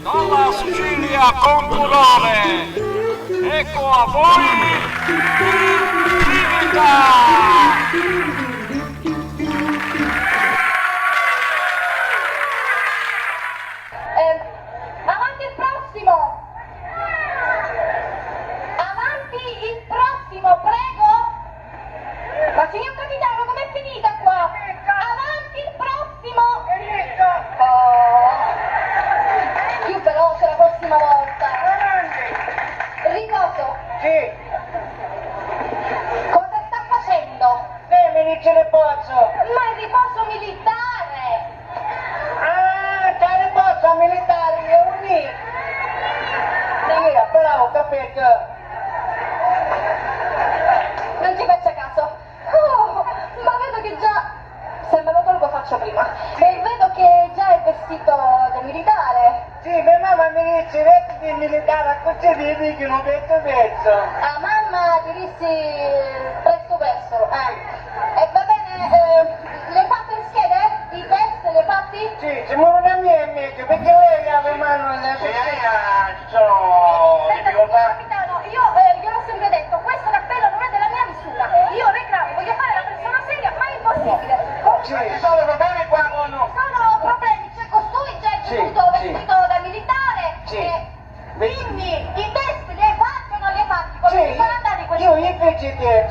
Dalla Sicilia con pudore, ecco a voi Civica! Avanti il prossimo! Avanti il prossimo, prego! Ma signor capitano, com'è finita qua? Avanti il prossimo! Più veloce la prossima volta! Riposo! Sì, Cosa sta facendo? mi dice riposo. Ma il riposo militare! Ah, c'è riposo militare, io unì. Mira, però ho capito. Non ci faccia caso. Oh, ma vedo che già... Se me lo tolgo faccio prima. E vedo che già è vestito da militare. Sì, mia mamma mi dice, vedi di militare, a così mi dicono pezzo. A mamma ti dissi presto presto. E va bene, le fate le schede? I test le fatti? Sì, ci muovono a me amici, perché lei ha le mani nelle ci sono Senta, difficoltà. capitano, io gliel'ho sempre detto, questo cappello non è della mia misura. Io reclamo, voglio fare la persona seria, ma è impossibile. Sì, ci sono problemi qua o no? Sono problemi, c'è costui, c'è Sì, venuto sì. vestito da militare. Sì. Quindi i test li hai fatti o non li hai fatti? Come Sì, sono andati questi? io gli feci test,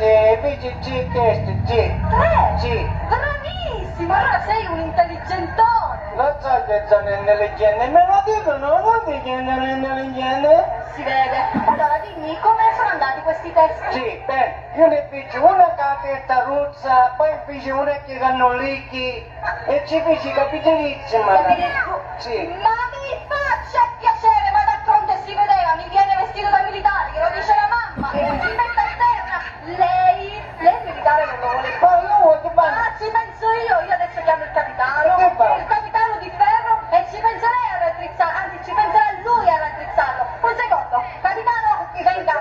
sì. Tre? Sì. Bravissimo, allora sei un intelligentone. Lo so che sono intelligente, me lo dicono, non dicono che sono intelligente? Si vede. Allora dimmi, come sono andati questi test? Sì, bene, io ne feci una con la testa ruzza, poi feci una che hanno licchi e ci feci capitolissima. Sì. Ma mi faccia piacere, ma d'altronde si vedeva, mi viene vestito da militare, che lo dice la mamma, si mette a terra, lei il militare non lo vuole fare. Poi io ti parlo. Ah, ci penso io adesso chiamo il capitano, Che fa? il capitano di ferro e ci pensa lei a raddrizzarlo, anzi ci penserà lui a raddrizzarlo. Un secondo, capitano, venga.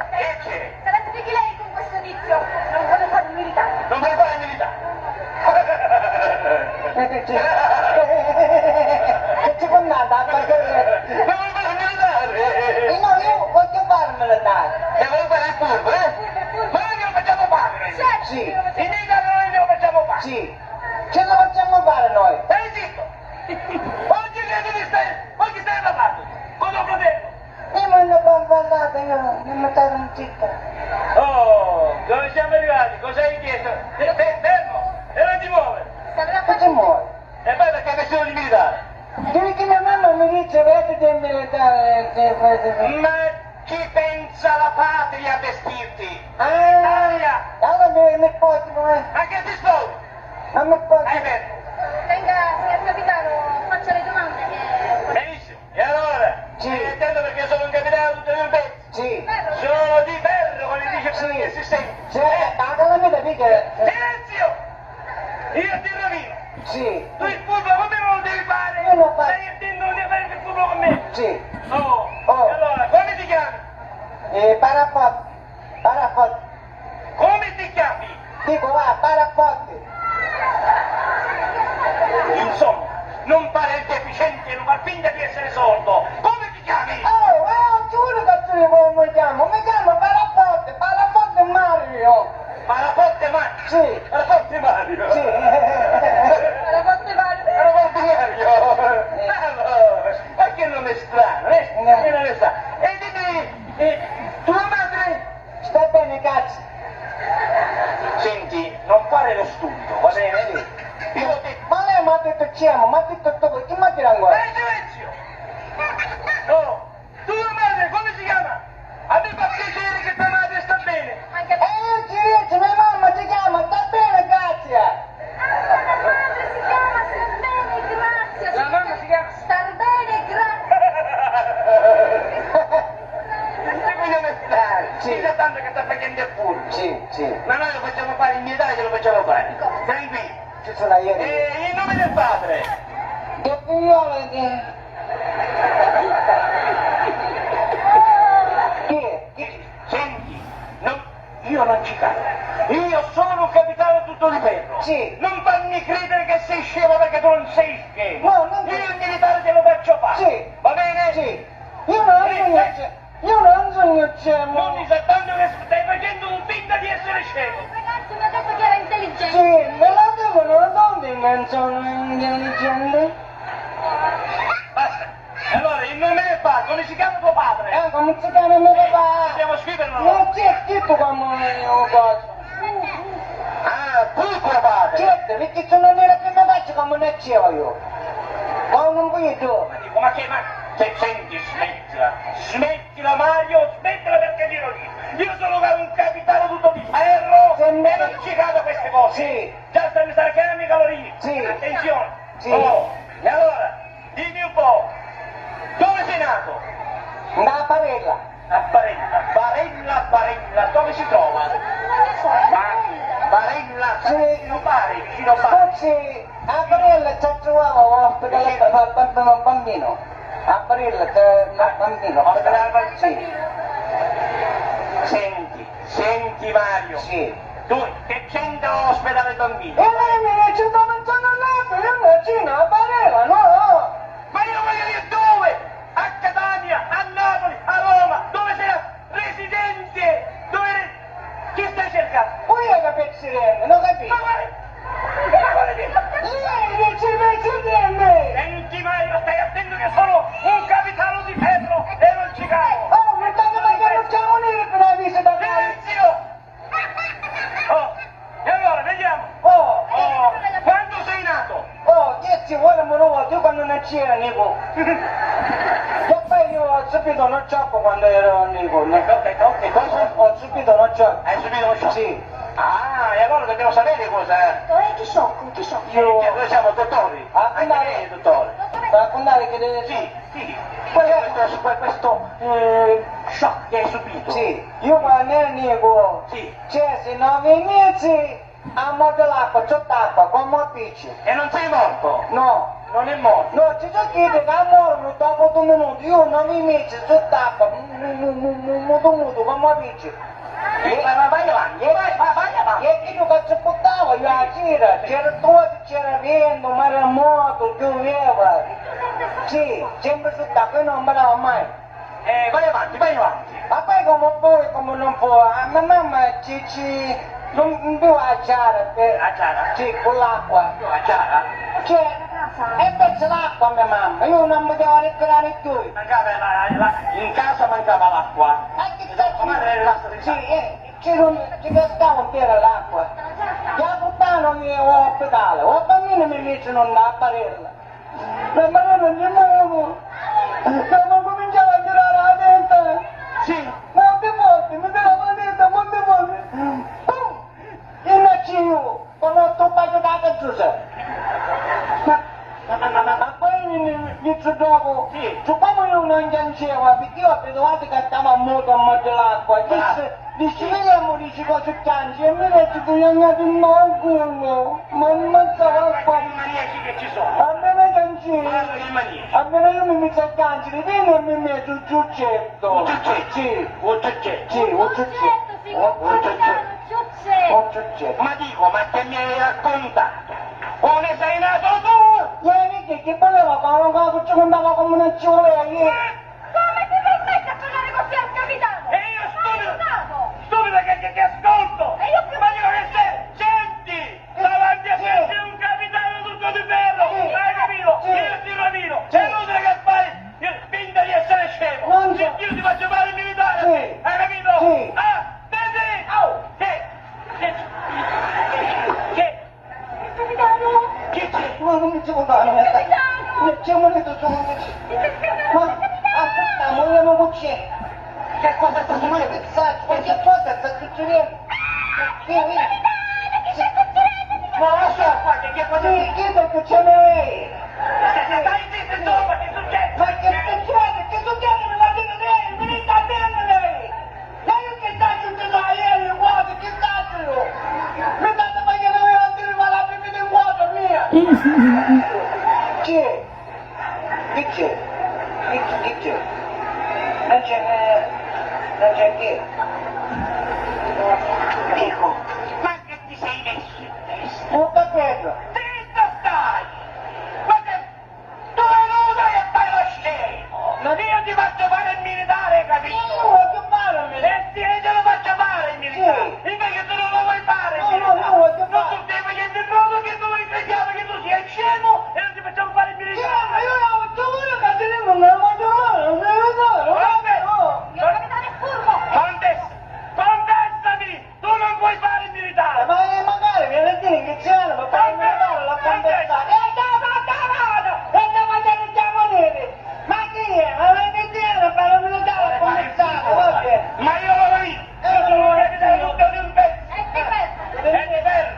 Che c'è? Se la spieghi lei con questo tizio, non vuole fare il militare. Non vuoi fare militare? Che ci può andare a fare? Non vuoi fare militare? No, io voglio fare militare. E vuoi fare il furbo, eh? Ma noi glielo facciamo fare noi? Certo. Sì. In Italia noi glielo facciamo fare? Sì. Ce lo facciamo fare noi? Stai zitto! Oggi oggi stai parlando? Con tuo fratello? Io non ne ho parlato, io non mi stavo in zitta. Oh, dove siamo arrivati? Cosa hai chiesto? Fermo! E non ti muovere! Che ci muovi? E poi perché hai vestito di militare? Devi che mia mamma mi dice vedi del militare che fai. Ma chi pensa la patria a vestirti? Ah, allora mi porti come? Ma che ti sto? Non mi porti. Hai detto? Venga, signor capitano, faccia le domande che... Benissimo. E allora? Sì. Stai attento perché sono un capitano tutto di un pezzo. Sì. Sono di ferro, come dice il Sì. assistente. Sì, anche la mia dice. Silenzio! Io ti rovino. Sì. Tu il furbo con me non lo devi fare. Io lo faccio. Stai attento, non devi fare il furbo con me. Sì. Oh. Oh. E allora, come ti chiami? Parafotti. Parafotti. Come ti chiami? Dico va, parafotti. Insomma, non fare il deficiente e non far finta di essere sordo. Come ti chiami? Giuro che tu come mi chiamo? Mi chiamo Parafotti, Parafotti Mario. Paraforte Mario. Sì. Paraforte Mario. Sì. La botte vale. Paraforte Mario. Allora, ma che nome strano, eh? No. Che nome strano. E dimmi, tua madre? Sta bene, cazzo. Senti, non fare lo stupido, va bene? Io ho detto, Ma lei mi ha detto ciamo, mi ha detto tutto, chi mi dirà ancora? silenzio! Oh, tua madre come si chiama? A me fa piacere che tua madre sta bene. Anche io ci riesco, mia mamma si chiama, sta bene, grazie. la madre si chiama Star bene, grazie. La mamma si chiama? Star bene, grazie. Che vogliamo stare? Sì. Sì. Tanto che sta facendo il furbo. Sì, sì. Ma noi lo facciamo fare in militare, che lo facciamo fare. Tranquillo. Ci sono io. E il nome del padre? Che figliolo che... Chi è? Senti, non io non ci cado. Io sono un capitano tutto di ferro. Sì. Non fammi credere che sei scemo perché tu non sei scemo. No, non io il militare te lo faccio fare. Sì. Va bene? Sì. Io non sono scemo. Non mi sa tanto che stai facendo un finta di essere scemo. Ragazzi, mi ha detto che era intelligente. Sì, me la devono donne non sono intelligente. Basta. Allora, il nome è padre, come si chiama tuo padre? Come si chiama mio papà? Dobbiamo scriverlo. Non c'è scritto come io cosa. Ah, tu tuo padre? Certo, perché se non era che mi faccio come non c'ero io. Ma non vedo. Ma dico, ma che, senti, smettila Mario, smettila perché dirò lì. Io sono un capitano tutto di ferro e non ci cado a queste cose. Sì. Già stanno sarcando i calorie. Sì. Attenzione. Sì. Oh, e allora, dimmi un po', dove sei nato? Da Barella. A Barella. Barella, dove si trova? Barella, vicino Bari, vicino Bari. Sì, a Barella ci trovavo un bambino. A Barella c'è un bambino. Sì. Senti Mario. Sì. Tu che c'entra l'ospedale bambini? E lei mi dice dove sono nato, io vicino a Barella, no? Ma io voglio dire dove? A Catania, a Napoli, a Roma, dove sei residente? Dove... Chi stai cercando? Poi io capisco, non capisco. Ma guarda, lei dice residente! E non ti mai, ma stai attento che sono un capitano di ferro e non ci cado! Oh, ma tanto che non siamo uniti per la visita da Silenzio! Oh, e allora, vediamo! Oh, quando sei nato? Oh, 10 ore me lo vuoi, tu quando non c'era, Nico! E poi io ho subito uno ciocco quando ero Nico, che cosa? Ho subito uno ciocco. Hai subito uno ciocco? Sì. Ah, e allora dobbiamo sapere cosa... Chi sciocco? Noi siamo dottori. Anche lei è dottore. Per raccontare che deve... Sì. Questo shock che hai subito. Sì. Io quando ero Nico... Sì. C'è 9 mesi a morto l'acqua, sott'acqua, con morpicci. E non sei morto? No. Non è morto? No, ci sono chiede che è morto dopo 2 minuti. Io 9 mesi sott'acqua, muto, con morpicci. Vai avanti. E io che ci portavo, io a gira, c'era tutto, c'era vento, ma era moto, pioveva. Sì, sempre sott'acqua, io non me la mai. Vai avanti. Ma poi come puoi, come non puoi, a mia mamma non più a Ciara. A Ciara? Sì, con l'acqua. Più a Ciara? Cioè, e perso l'acqua mia mamma, io non mi devo recuperare più. In casa mancava l'acqua. Tua madre era rimasta senza acqua. Sì, ci cascava intera l'acqua. La puttana mi è all'ospedale, o bambino mi dice non da a Barella. Ma non ci muovo. Devo cominciare a girare la testa. Sì. Molte volte, mi tiravo la testa, molte volte. Io nasci io, con 8 paio da cazzusa. Ma poi inizio dopo, siccome io non piangevo, perché io ho trovato che stava molto a mezzo l'acqua, dice vediamo, dice cosa piangi, e mi dice che io andato in culo, ma non stava qua. I maniaci che ci sono? A me ne piangevo. A me io mi metto a piangere, vieni e mi metto il ciuccetto. Un ciuccetto? Sì. Un ciuccetto? Sì, un ciuccetto. Un ciuccetto. Ma dico, ma che mi hai raccontato? Come sei nato tu? Ieri che voleva fare un po' che ci andava come una ciuleia. Come ti permetti a parlare così al capitano? E io stupido che ti ascolto. E io più... Ma dico che senti, davanti a te sei un capitano tutto di ferro. Hai capito? Io ti rovino. C'è inutile che fai finta di essere scemo. Io ti faccio fare il militare. Hai capito? Sì. Ah, vedi? Che c'è? Ma non mi devo dare, mi c'è un momento su. Ma aspettiamo, io non c'è. Che cosa sta succedendo? Qualche cosa sta succedendo. Ma lascia qua, che cosa? Che perché c'è lei? Stai zitto, insomma, che succede? Ma che succede? Che succede nella vita di lei? Mi sta bene lei? Lei che sta succedendo a ieri, guarda, che sta succedendo? Mi state facendo la bibita in vuoto mia! Chi è? Chi c'è? Chi c'è? Non c'è chi? Dico, ma che ti sei messo in testa? Un capello. Zitto stai! Ma che... Tu venuto e fai lo scemo! Io ti faccio fare il militare, capito? Non voglio fare il militare! E sì, te lo faccio fare il militare! Sì. Invece tu non lo vuoi fare il militare! No, voglio fare! Non tu stai facendo in modo che noi crediamo che tu sia scemo e non ti facciamo fare il militare! Sì, io la faccio fare il capitano, non me lo faccio fare, non me lo faccio fare! Il capitano è furbo! Contestami! Tu non puoi fare il militare! Ma magari viene a dire che c'è ma fare il militare la contestare! E da mangiare siamo neri! Ma chi è? Ma viene a dire fare il militare la contestare! Ma io lo vedo! Io sono il capitano di un pezzo! È diverso! È diverso!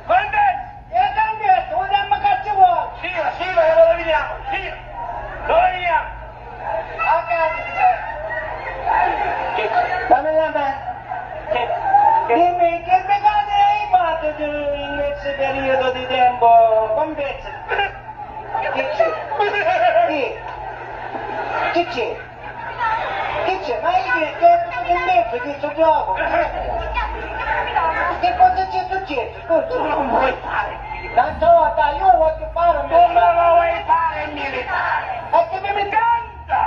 Contest! E contest! Vogliamo che ci vuole! Sì, ma lo vediamo! Sì! Lo vediamo! A casa! Dammi la mano! Dimmi che peccato hai fatto in questo periodo di tempo? Confessa! Che c'è? Che c'è? Che c'è? Ma io che invece questo gioco? Che cosa c'è successo? Scusa! Tu non vuoi fare il militare! L'altra volta io voglio fare il militare! Tu non lo vuoi fare il militare! E che mi canta!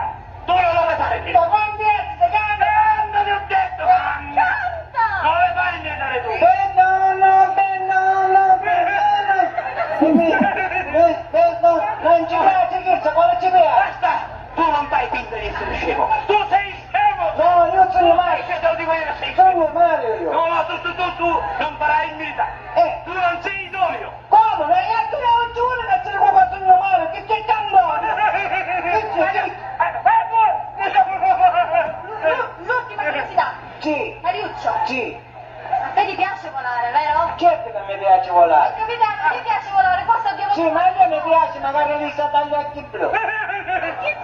Tu non lo vuoi fare il militare! Ma quanti essere canta? Canta ti ho detto! Canta! Non vuoi fare il militare tu! Non ci piace questo, quale ci piace? Basta! Tu non fai finta di essere scemo! Tu sei scemo! No, io sono Mario! Se te lo dico io non sei scemo! Sono Mario io! No, tu non farai il militare! Tu non sei idoneo! Come? Ma io tu non giuro che se ne può fare mio Mario! Che c'è tanto? L'ultima curiosità! Sì! Mariuccio, Sì! a te ti piace volare, vero? Certo che mi piace volare! Capitano, ti piace volare? Cosa abbiamo Sì, ma a me mi piace magari Lisa dagli occhi blu! Chi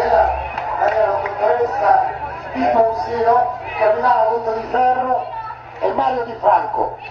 la dottoressa Pippo Usino, capitano Tutto di Ferro e Mario Di Franco.